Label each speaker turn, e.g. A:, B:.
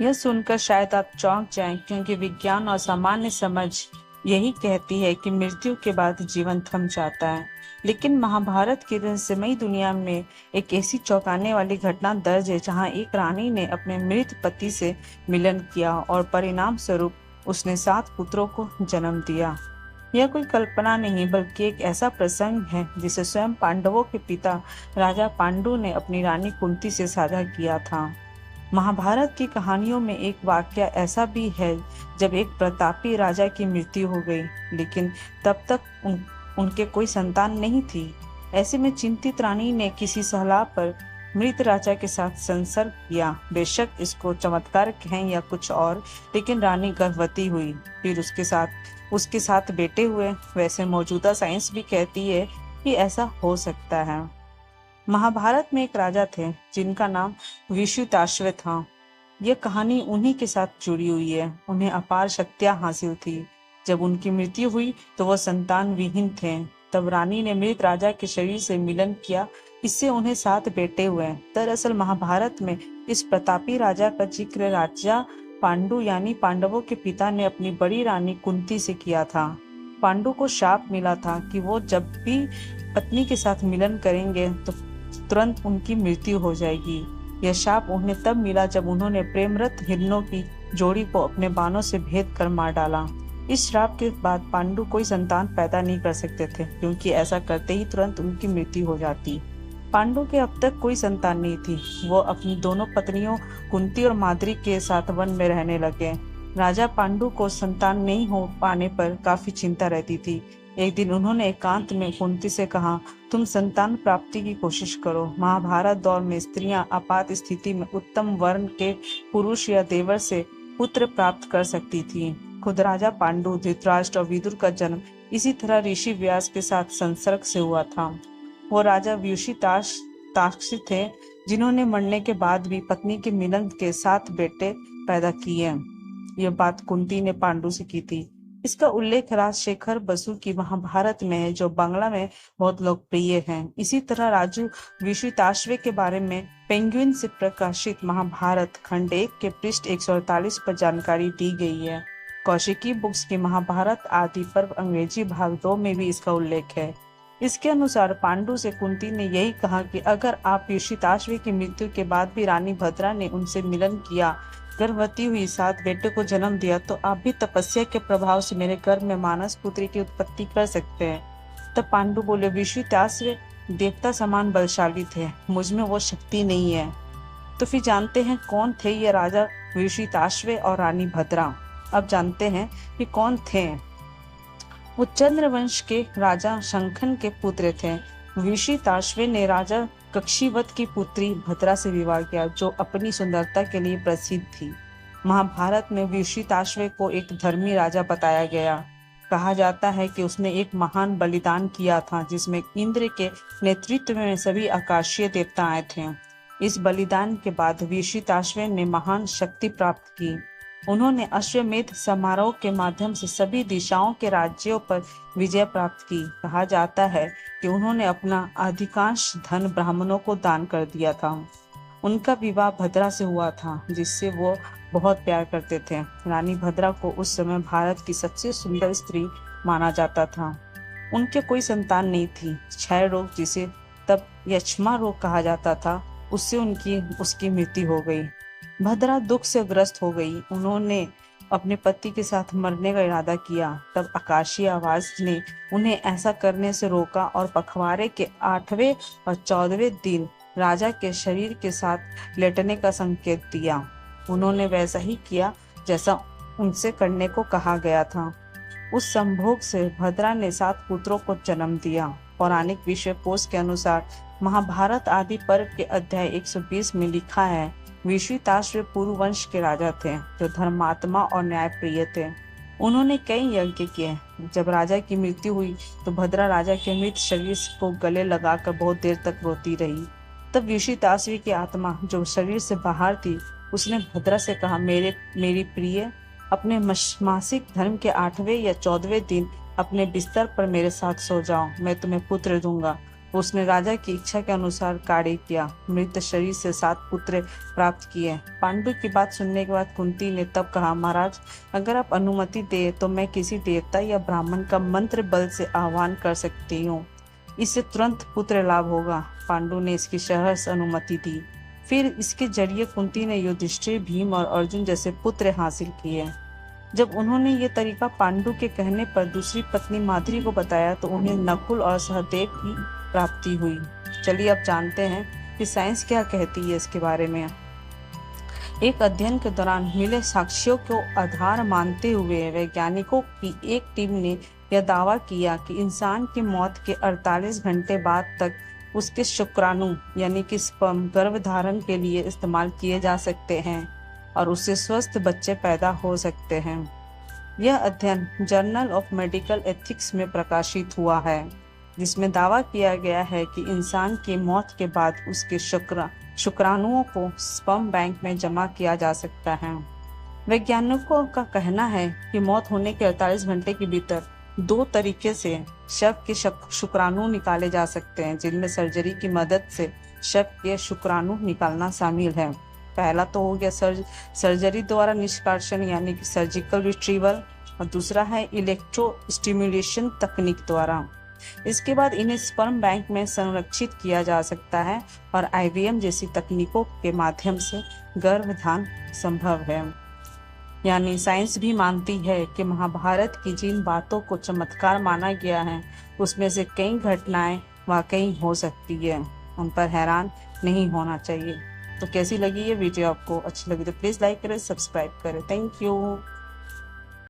A: यह सुनकर शायद आप चौंक जाएं, क्योंकि विज्ञान और सामान्य समझ यही कहती है कि मृत्यु के बाद जीवन थम जाता है। लेकिन महाभारत की रहस्यमयी दुनिया में एक ऐसी चौंकाने वाली घटना दर्ज है, जहां एक रानी ने अपने मृत पति से मिलन किया और परिणाम स्वरूप उसने 7 पुत्रों को जन्म दिया। यह कोई कल्पना नहीं, बल्कि एक ऐसा प्रसंग है जिसे स्वयं पांडवों के पिता राजा पांडु ने अपनी रानी कुंती से साझा किया था। महाभारत की कहानियों में एक वाक्य ऐसा भी है जब एक प्रतापी राजा की मृत्यु हो गई, लेकिन तब तक उनके कोई संतान नहीं थी। ऐसे में चिंतित रानी ने किसी सलाह पर मृत राजा के साथ संसर्ग किया। बेशक इसको चमत्कार कहें या कुछ और, लेकिन रानी गर्भवती हुई। फिर उसके साथ बेटे हुए। वैसे मौजूदा साइंस भी कहती है कि ऐसा हो सकता है। महाभारत में एक राजा थे जिनका नाम विश्वामित्र था। यह कहानी उन्हीं के साथ जुड़ी हुई है। उन्हें अपार शक्तियां हासिल थी। जब उनकी मृत्यु हुई तो वह संतान विहीन थे। तब रानी ने मृत राजा के शरीर से मिलन किया। इससे उन्हें 7 बेटे हुए। दरअसल महाभारत में इस प्रतापी राजा का जिक्र राजा पांडु यानी पांडवों के पिता ने अपनी बड़ी रानी कुंती से किया था। पांडु को शाप मिला था कि वो जब भी पत्नी के साथ मिलन करेंगे तो तुरंत उनकी मृत्यु हो जाएगी। यह शाप उन्हें तब मिला जब उन्होंने प्रेमरत हिरणों की जोड़ी को अपने बाणों से भेद कर मार डाला। इस श्राप के बाद पांडु कोई संतान पैदा नहीं कर सकते थे, क्योंकि ऐसा करते ही तुरंत उनकी मृत्यु हो जाती। पांडु के अब तक कोई संतान नहीं थी। वो अपनी दोनों पत्नियों कुंती और माद्री के साथ वन में रहने लगे। राजा पांडु को संतान नहीं हो पाने पर काफी चिंता रहती थी। एक दिन उन्होंने एकांत में कुंती से कहा, तुम संतान प्राप्ति की कोशिश करो। महाभारत दौर में स्त्रियां आपात स्थिति में उत्तम वर्ण के पुरुष या देवर से पुत्र प्राप्त कर सकती थी। खुद राजा पांडु, धृतराष्ट्र और विदुर का जन्म इसी तरह ऋषि व्यास के साथ संसर्ग से हुआ था। वो राजा विश्वामित्र थे जिन्होंने मरने के बाद भी पत्नी के मिलन के 7 बेटे पैदा किए। यह बात कुंती ने पांडु से की थी। इसका उल्लेख राजशेखर बसु की महाभारत में है, जो बांग्ला में बहुत लोकप्रिय है। इसी तरह राजू विश्वामित्र के बारे में पेंगुइन से प्रकाशित महाभारत खंड 1 के पृष्ठ 148 पर जानकारी दी गई है। कौशिकी बुक्स की महाभारत आदि पर्व अंग्रेजी भाग 2 में भी इसका उल्लेख है। इसके अनुसार पांडु से कुंती ने यही कहा कि अगर आप विश्वामित्र की मृत्यु के बाद भी रानी भद्रा ने उनसे मिलन किया, गर्भवती हुई 7 बेटे को जन्म दिया, तो आप भी तपस्या के प्रभाव से मेरे गर्भ में मानस पुत्री की उत्पत्ति कर सकते हैं। तब पांडु बोले, विश्वामित्र देवता समान बलशाली थे, मुझ में वो शक्ति नहीं है। तो फिर जानते हैं कौन थे ये राजा विश्वामित्र और रानी भद्रा। अब जानते हैं कि कौन थे। वो चंद्रवंश के राजा शंखन के पुत्र थे। विश्वामित्र ने राजा कक्षीवत की पुत्री भद्रा से विवाह किया, जो अपनी सुंदरता के लिए प्रसिद्ध थी। महाभारत में विश्वामित्र को एक धर्मी राजा बताया गया। कहा जाता है कि उसने एक महान बलिदान किया था, जिसमें इंद्र के नेतृत्व में सभी आकाशीय देवता आए थे। इस बलिदान के बाद विश्वामित्र ने महान शक्ति प्राप्त की। उन्होंने अश्वमेध समारोह के माध्यम से सभी दिशाओं के राज्यों पर विजय प्राप्त की। कहा जाता है कि उन्होंने अपना अधिकांश धन ब्राह्मणों को दान कर दिया था। उनका विवाह भद्रा से हुआ था, जिससे वो बहुत प्यार करते थे। रानी भद्रा को उस समय भारत की सबसे सुंदर स्त्री माना जाता था। उनके कोई संतान नहीं थी। क्षय रोग, जिसे तब यक्ष्मा रोग कहा जाता था, उससे उसकी मृत्यु हो गई। भद्रा दुख से ग्रस्त हो गई। उन्होंने अपने पति के साथ मरने का इरादा किया। तब आकाशीय आवाज ने उन्हें ऐसा करने से रोका और पखवाड़े के 8वें और 14वें दिन राजा के शरीर के साथ लेटने का संकेत दिया। उन्होंने वैसा ही किया जैसा उनसे करने को कहा गया था। उस संभोग से भद्रा ने 7 पुत्रों को जन्म दिया। पौराणिक विश्वकोश के अनुसार महाभारत आदि पर्व के अध्याय 120 में लिखा है, विश्वामित्र पूर्व वंश के राजा थे, जो धर्मात्मा और न्यायप्रिय थे। उन्होंने कई यज्ञ किए। जब राजा की मृत्यु हुई तो भद्रा राजा के मृत शरीर को गले लगाकर बहुत देर तक रोती रही। तब विश्वामित्र की आत्मा, जो शरीर से बाहर थी, उसने भद्रा से कहा, मेरी प्रिय, अपने मासिक धर्म के 8वें या 14वें दिन अपने बिस्तर पर मेरे साथ सो जाओ, मैं तुम्हें पुत्र दूंगा। उसने राजा की इच्छा के अनुसार कार्य किया, मृत शरीर से 7 पुत्र प्राप्त किए। पांडु की बात सुनने के बाद कुंती ने तब कहा, महाराज अगर आप अनुमति दे तो मैं किसी देवता या ब्राह्मण का मंत्र बल से आह्वान कर सकती हूँ, इससे तुरंत पुत्र लाभ होगा। पांडु ने इसकी सहर्ष अनुमति दी। फिर इसके जरिए कुंती ने युधिष्ठिर, भीम और अर्जुन जैसे पुत्र हासिल किए। जब उन्होंने ये तरीका पांडु के कहने पर दूसरी पत्नी माद्री को बताया तो उन्हें नकुल और सहदेव की प्राप्ति हुई। चलिए अब जानते हैं कि साइंस क्या कहती है इसके बारे में। एक अध्ययन के दौरान मिले साक्ष्यों को आधार मानते हुए वैज्ञानिकों की एक टीम ने यह दावा किया कि इंसान की मौत के 48 घंटे बाद तक उसके शुक्राणु यानी कि स्पर्म गर्भधारण के लिए इस्तेमाल किए जा सकते हैं और उससे स्वस्थ बच्चे पैदा हो सकते हैं। यह अध्ययन जर्नल ऑफ मेडिकल एथिक्स में प्रकाशित हुआ है, जिसमें दावा किया गया है कि इंसान की मौत के बाद उसके शुक्राणुओं को स्पर्म बैंक में जमा किया जा सकता है। वैज्ञानिकों का कहना है कि मौत होने के 48 घंटे के भीतर 2 तरीके से शव के शुक्राणु निकाले जा सकते हैं, जिनमें सर्जरी की मदद से शव के शुक्राणु निकालना शामिल है। पहला तो हो गया सर्जरी द्वारा निष्कासन यानी कि सर्जिकल रिट्रीवल, और दूसरा है इलेक्ट्रो स्टिमुलेशन तकनीक द्वारा। इसके बाद इन्हें स्पर्म बैंक में संरक्षित किया जा सकता है और IVF जैसी तकनीकों के माध्यम से गर्भधान संभव है। यानी साइंस भी मानती है कि महाभारत की जिन बातों को चमत्कार माना गया है उसमें से कई घटनाएं वाकई हो सकती है, उन पर हैरान नहीं होना चाहिए। तो कैसी लगी ये वीडियो आपको? अच्छी लगी तो प्लीज़ लाइक करें, सब्सक्राइब करें। Thank you.